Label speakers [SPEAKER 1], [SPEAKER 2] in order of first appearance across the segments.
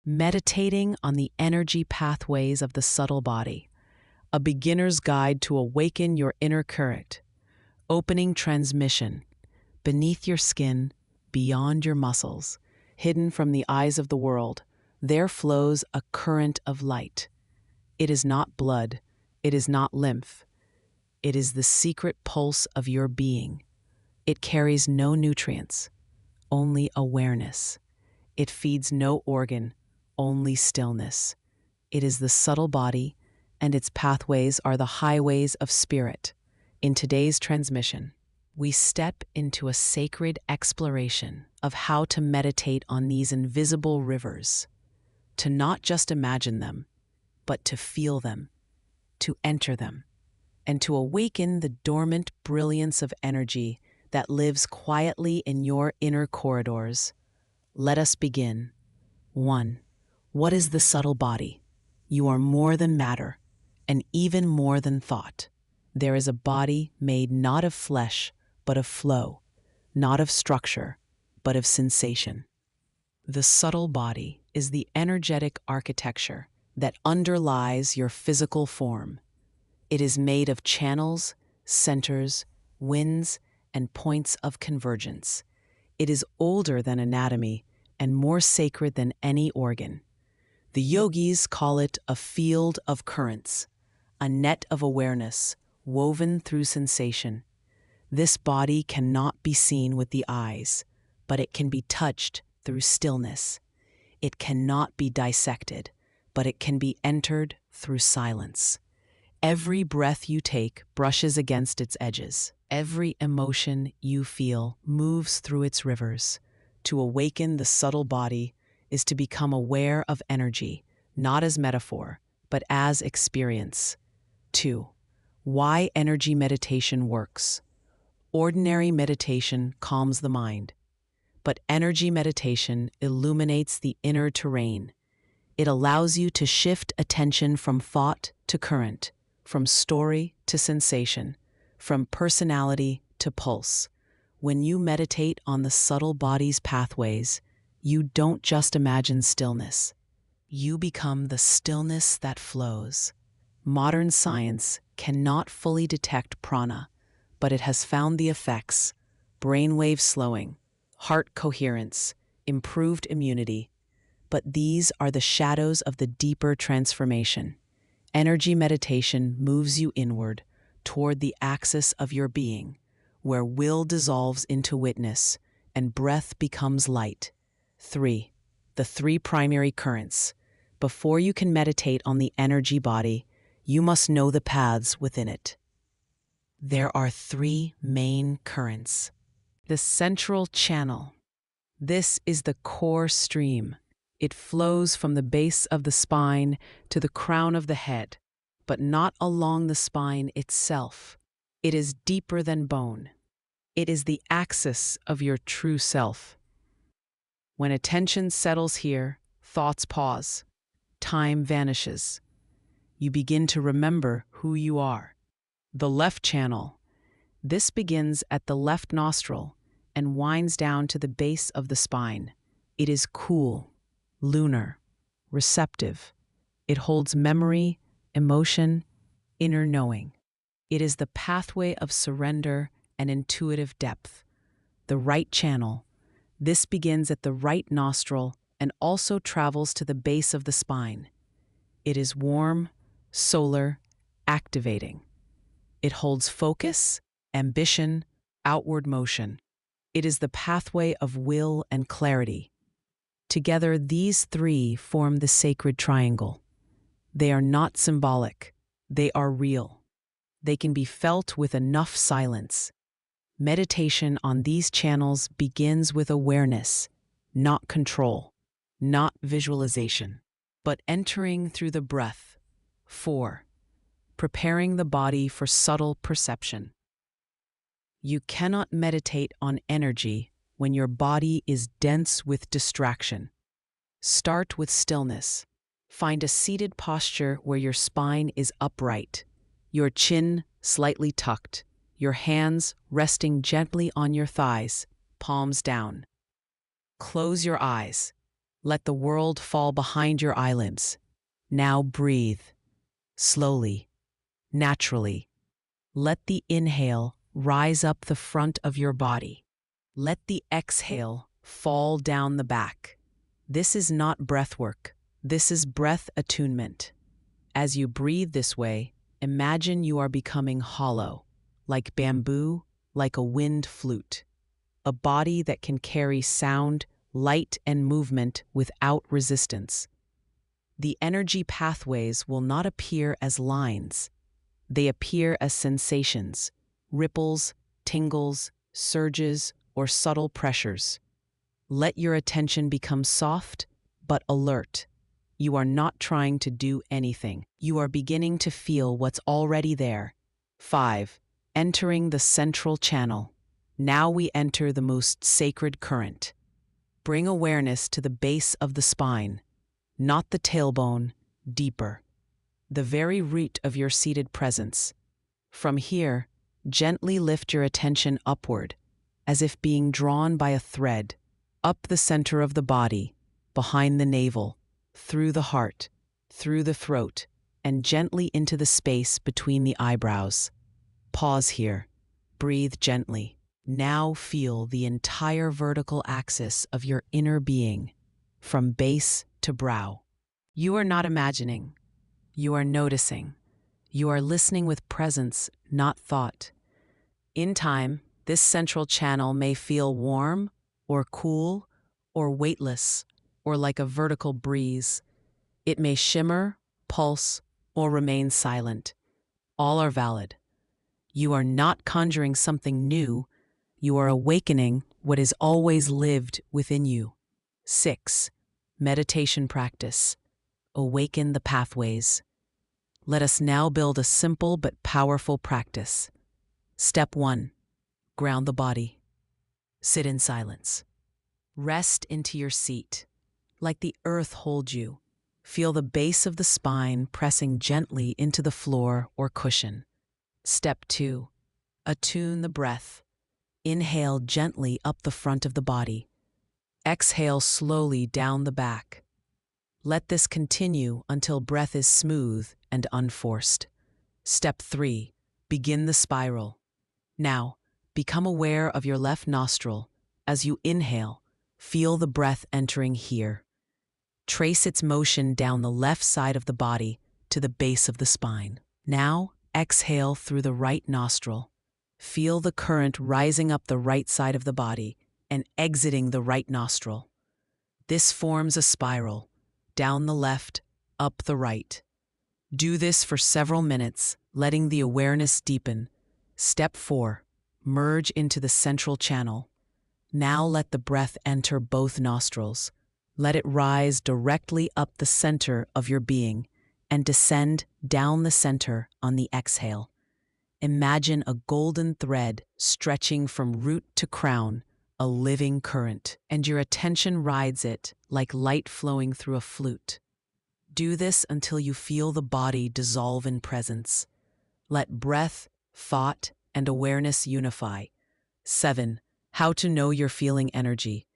[SPEAKER 1] Meditating on the energy pathways of the subtle body, a beginner's guide to awaken your inner current, opening transmission, beneath your skin, beyond your muscles, hidden from the eyes of the world, there flows a current of light. It is not blood, it is not lymph, it is the secret pulse of your being. It carries no nutrients, only awareness. It feeds no organ, only stillness. It is the subtle body, and its pathways are the highways of spirit. In today's transmission, we step into a sacred exploration of how to meditate on these invisible rivers, to not just imagine them, but to feel them, to enter them, and to awaken the dormant brilliance of energy that lives quietly in your inner corridors. Let us begin. 1. What is the subtle body? You are more than matter, and even more than thought. There is a body made not of flesh, but of flow, not of structure, but of sensation. The subtle body is the energetic architecture that underlies your physical form. It is made of channels, centers, winds, and points of convergence. It is older than anatomy and more sacred than any organ. The yogis call it a field of currents, a net of awareness woven through sensation. This body cannot be seen with the eyes, but it can be touched through stillness. It cannot be dissected, but it can be entered through silence. Every breath you take brushes against its edges. Every emotion you feel moves through its rivers. To awaken the subtle body is to become aware of energy, not as metaphor, but as experience. 2. Why energy meditation works. Ordinary meditation calms the mind, but energy meditation illuminates the inner terrain. It allows you to shift attention from thought to current, from story to sensation, from personality to pulse. When you meditate on the subtle body's pathways, you don't just imagine stillness. You become the stillness that flows. Modern science cannot fully detect prana, but it has found the effects: brainwave slowing, heart coherence, improved immunity. But these are the shadows of the deeper transformation. Energy meditation moves you inward, toward the axis of your being, where will dissolves into witness and breath becomes light. 3. The 3 primary currents. Before you can meditate on the energy body, you must know the paths within it. There are 3 main currents. The central channel. This is the core stream. It flows from the base of the spine to the crown of the head, but not along the spine itself. It is deeper than bone. It is the axis of your true self. When attention settles here, thoughts pause. Time vanishes. You begin to remember who you are. The left channel. This begins at the left nostril and winds down to the base of the spine. It is cool, lunar, receptive. It holds memory, emotion, inner knowing. It is the pathway of surrender and intuitive depth. The right channel. This begins at the right nostril and also travels to the base of the spine. It is warm, solar, activating. It holds focus, ambition, outward motion. It is the pathway of will and clarity. Together, these 3 form the sacred triangle. They are not symbolic. They are real. They can be felt with enough silence. Meditation on these channels begins with awareness, not control, not visualization, but entering through the breath. 4. Preparing the body for subtle perception. You cannot meditate on energy when your body is dense with distraction. Start with stillness. Find a seated posture where your spine is upright, your chin slightly tucked, your hands resting gently on your thighs, palms down. Close your eyes. Let the world fall behind your eyelids. Now breathe, slowly, naturally. Let the inhale rise up the front of your body. Let the exhale fall down the back. This is not breath work. This is breath attunement. As you breathe this way, imagine you are becoming hollow, like bamboo, like a wind flute. A body that can carry sound, light, and movement without resistance. The energy pathways will not appear as lines. They appear as sensations, ripples, tingles, surges, or subtle pressures. Let your attention become soft but alert. You are not trying to do anything. You are beginning to feel what's already there. 5. Entering the central channel. Now we enter the most sacred current. Bring awareness to the base of the spine, not the tailbone, deeper. The very root of your seated presence. From here, gently lift your attention upward, as if being drawn by a thread, up the center of the body, behind the navel, through the heart, through the throat, and gently into the space between the eyebrows. Pause here. Breathe gently. Now feel the entire vertical axis of your inner being, from base to brow. You are not imagining. You are noticing. You are listening with presence, not thought. In time, this central channel may feel warm, or cool, or weightless, or like a vertical breeze. It may shimmer, pulse, or remain silent. All are valid. You are not conjuring something new. You are awakening what is always lived within you. 6. Meditation practice. Awaken the pathways. Let us now build a simple but powerful practice. Step 1. Ground the body. Sit in silence. Rest into your seat. Like the earth holds you. Feel the base of the spine pressing gently into the floor or cushion. Step 2. Attune the breath. Inhale gently up the front of the body. Exhale slowly down the back. Let this continue until breath is smooth and unforced. Step 3. Begin the spiral. Now, become aware of your left nostril. As you inhale, feel the breath entering here. Trace its motion down the left side of the body to the base of the spine. Now, exhale through the right nostril. Feel the current rising up the right side of the body and exiting the right nostril. This forms a spiral, down the left, up the right. Do this for several minutes, letting the awareness deepen. Step 4. Merge into the central channel. Now let the breath enter both nostrils. Let it rise directly up the center of your being and descend down the center on the exhale. Imagine a golden thread stretching from root to crown, a living current, and your attention rides it like light flowing through a flute. Do this until you feel the body dissolve in presence. Let breath, thought, and awareness unify. 7. How to know you're feeling energy.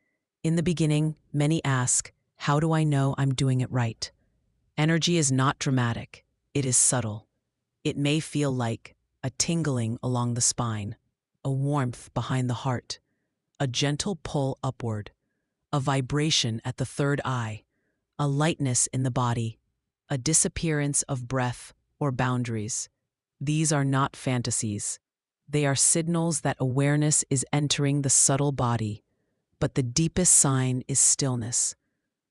[SPEAKER 1] In the beginning, many ask, how do I know I'm doing it right? Energy is not dramatic. It is subtle. It may feel like a tingling along the spine, a warmth behind the heart, a gentle pull upward, a vibration at the third eye, a lightness in the body, a disappearance of breath or boundaries. These are not fantasies. They are signals that awareness is entering the subtle body, but the deepest sign is stillness.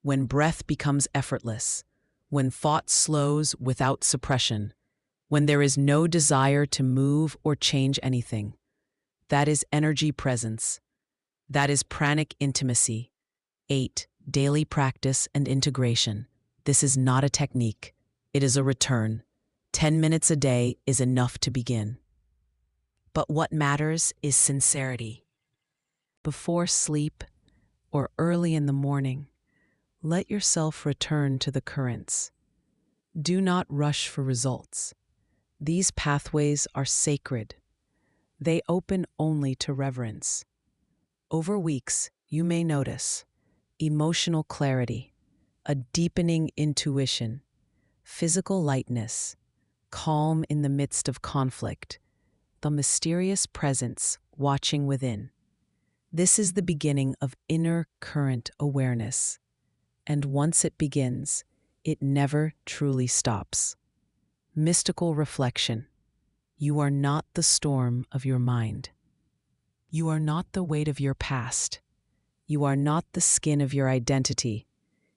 [SPEAKER 1] When breath becomes effortless, when thought slows without suppression, when there is no desire to move or change anything. That is energy presence. That is pranic intimacy. 8. Daily practice and integration. This is not a technique. It is a return. 10 minutes a day is enough to begin. But what matters is sincerity. Before sleep or early in the morning, let yourself return to the currents. Do not rush for results. These pathways are sacred. They open only to reverence. Over weeks, you may notice emotional clarity, a deepening intuition, physical lightness, calm in the midst of conflict, the mysterious presence watching within. This is the beginning of inner current awareness, and once it begins, it never truly stops. Mystical reflection. You are not the storm of your mind. You are not the weight of your past. You are not the skin of your identity.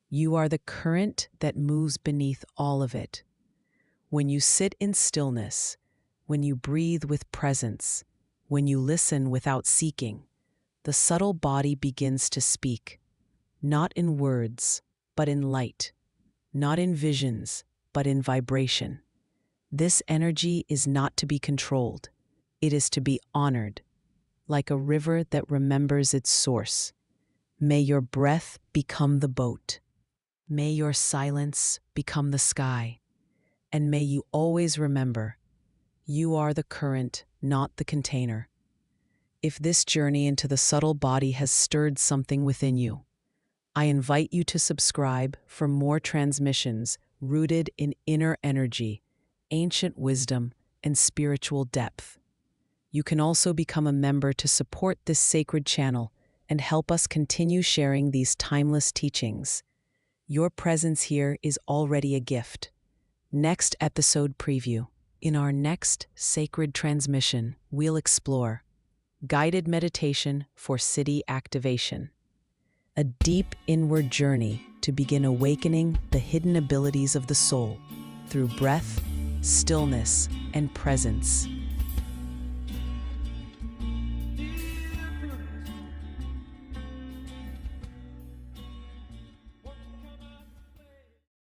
[SPEAKER 1] You are the current that moves beneath all of it. When you sit in stillness, when you breathe with presence, when you listen without seeking, the subtle body begins to speak, not in words, but in light, not in visions, but in vibration. This energy is not to be controlled. It is to be honored, like a river that remembers its source. May your breath become the boat. May your silence become the sky. And may you always remember, you are the current, not the container. If this journey into the subtle body has stirred something within you, I invite you to subscribe for more transmissions rooted in inner energy, ancient wisdom, and spiritual depth. You can also become a member to support this sacred channel and help us continue sharing these timeless teachings. Your presence here is already a gift. Next episode preview. In our next sacred transmission, we'll explore guided meditation for Siddhi activation, a deep inward journey to begin awakening the hidden abilities of the soul through breath, stillness, and presence.